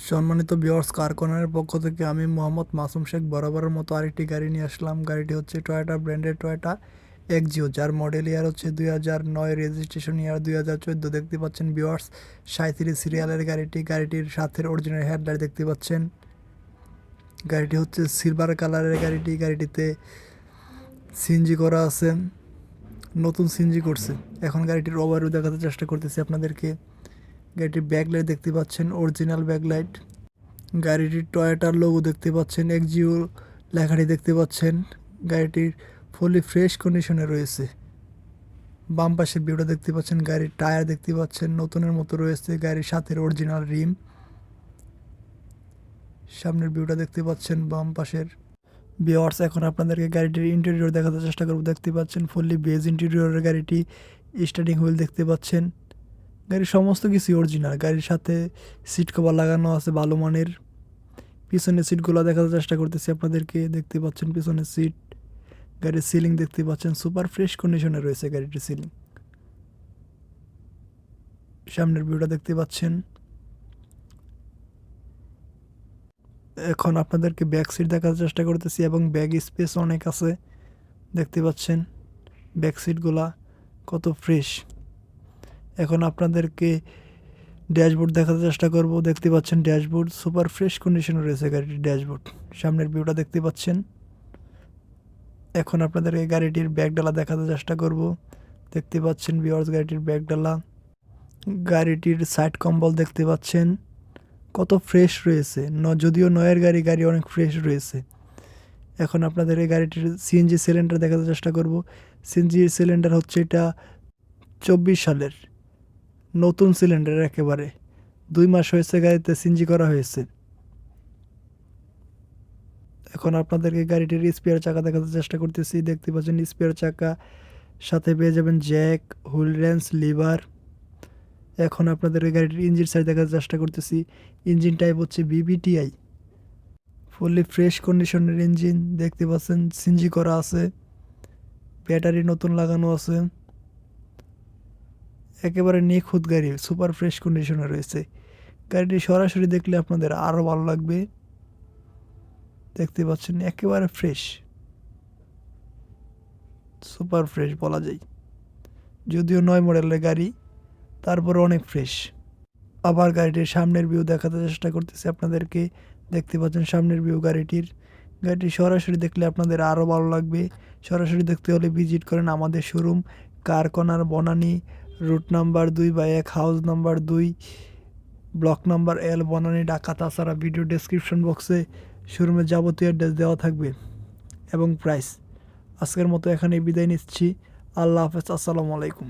সম্মানিত ভিউয়ার্স, কার কর্নারের পক্ষ থেকে আমি মোহাম্মদ মাসুম শেখ বরাবরের মতো আরেকটি গাড়ি নিয়ে আসলাম। গাড়িটি হচ্ছে টয়োটা ব্র্যান্ডের টয়োটা এক্সিও, যার মডেল ইয়ার হচ্ছে 2009, রেজিস্ট্রেশন ইয়ার 2014। দেখতে পাচ্ছেন ভিউয়ার্স, 37 সিরিয়ালের গাড়িটির সাথে অরিজিনাল হেডলাইট দেখতে পাচ্ছেন। গাড়িটি হচ্ছে সিলভার কালারের গাড়িটিতে সিএনজি করা আছে, নতুন সিএনজি করছে। এখন গাড়িটির ওভারভিউ দেখাতে চেষ্টা করতেছি আপনাদেরকে। গাড়িটির ব্যাকলাইট দেখতে পাচ্ছেন, অরিজিনাল ব্যাকলাইট। গাড়িটির টয়োটার লোগো দেখতে পাচ্ছেন, এক্সিও লেখাটি দেখতে পাচ্ছেন। গাড়িটির ফুলি ফ্রেশ কন্ডিশনে রয়েছে। বাম পাশের ভিউটা দেখতে পাচ্ছেন, গাড়ির টায়ার দেখতে পাচ্ছেন নতুনের মতো রয়েছে। গাড়ির সাথে অরিজিনাল রিম। সামনের ভিউটা দেখতে পাচ্ছেন বাম পাশের। ভিউয়ার্স, এখন আপনাদেরকে গাড়িটির ইন্টেরিয়র দেখাতে চেষ্টা করব। দেখতে পাচ্ছেন ফুললি বেজ ইন্টেরিয়রের গাড়িটি। স্টার্টিং হুইল দেখতে পাচ্ছেন। গাড়ির সমস্ত কিছু অরিজিনাল। গাড়ির সাথে সিট কভার লাগানো আছে ভালো মানের। পিছনের সিটগুলো দেখার চেষ্টা করতেছি আপনাদেরকে। দেখতে পাচ্ছেন পিছনের সিট। গাড়ির সিলিং দেখতে পাচ্ছেন সুপার ফ্রেশ কন্ডিশনে রয়েছে গাড়িটির সিলিং। সামনের ভিউটা দেখতে পাচ্ছেন। এখন আপনাদেরকে ব্যাক সিট দেখার চেষ্টা করতেছি এবং ব্যাগ স্পেস অনেক আছে। দেখতে পাচ্ছেন ব্যাক সিটগুলা কত ফ্রেশ। এখন আপনাদেরকে ড্যাশবোর্ড দেখার চেষ্টা করব। দেখতে পাচ্ছেন ড্যাশবোর্ড সুপার ফ্রেশ কন্ডিশনে রয়েছে গাড়িটির ড্যাশবোর্ড। সামনের ভিউটা দেখতে পাচ্ছেন। এখন আপনাদেরকে গাড়িটির ব্যাগডালা দেখাতে চেষ্টা করব। দেখতে পাচ্ছেন ভিউয়ার্স, গাড়িটির ব্যাগডালা। গাড়িটির সাইড কম্বল দেখতে পাচ্ছেন কত ফ্রেশ রয়েছে। যদিও নয়ের গাড়ি অনেক ফ্রেশ রয়েছে। এখন আপনাদের এই গাড়িটির সিএনজি সিলিন্ডার দেখাতে চেষ্টা করব। সিএনজি সিলিন্ডার হচ্ছে এটা 24 সালের নতুন সিলিন্ডার, একেবারে 2 মাস হয়েছে গাড়িতে সিএনজি করা হয়েছে। এখন আপনাদেরকে গাড়িটির স্পেয়ার চাকা দেখাতে চেষ্টা করতেছি। দেখতে পাচ্ছেন স্পেয়ার চাকা, সাথে পেয়ে যাবেন জ্যাক, হুইল রেঞ্চ, লিভার। এখন আপনাদের এই গাড়িটির ইঞ্জিন সাইড দেখার চেষ্টা করতেছি। ইঞ্জিন টাইপ হচ্ছে বিবিটিআই, ফুললি ফ্রেশ কন্ডিশনের ইঞ্জিন। দেখতে পাচ্ছেন সিএনজি করা আছে, ব্যাটারি নতুন লাগানো আছে। একেবারে নিখুঁত গাড়ি, সুপার ফ্রেশ কন্ডিশনে রয়েছে। গাড়িটি সরাসরি দেখলে আপনাদের আরও ভালো লাগবে। দেখতে পাচ্ছেন একেবারে ফ্রেশ, সুপার ফ্রেশ বলা যায়। যদিও 9 মডেলের গাড়ি, তারপরে অনেক ফ্রেশ। আবার গাড়িটির সামনের ভিউ দেখাতে চেষ্টা করতেছি আপনাদেরকে। দেখতে পাচ্ছেন সামনের ভিউ গাড়িটির। গাড়িটি সরাসরি দেখলে আপনাদের আরও ভালো লাগবে। সরাসরি দেখতে হলে ভিজিট করেন আমাদের showroom, car corner, Banani, route number 2/1, house number 2, block number L, Banani, Dhaka. তাছাড়া ভিডিও ডেসক্রিপশন বক্সে শোরুমের যাবতীয় অ্যাড্রেস দেওয়া থাকবে এবং প্রাইস। আজকের মতো এখানেই বিদায় নিচ্ছি। আল্লাহ হাফেজ, আসসালামু আলাইকুম।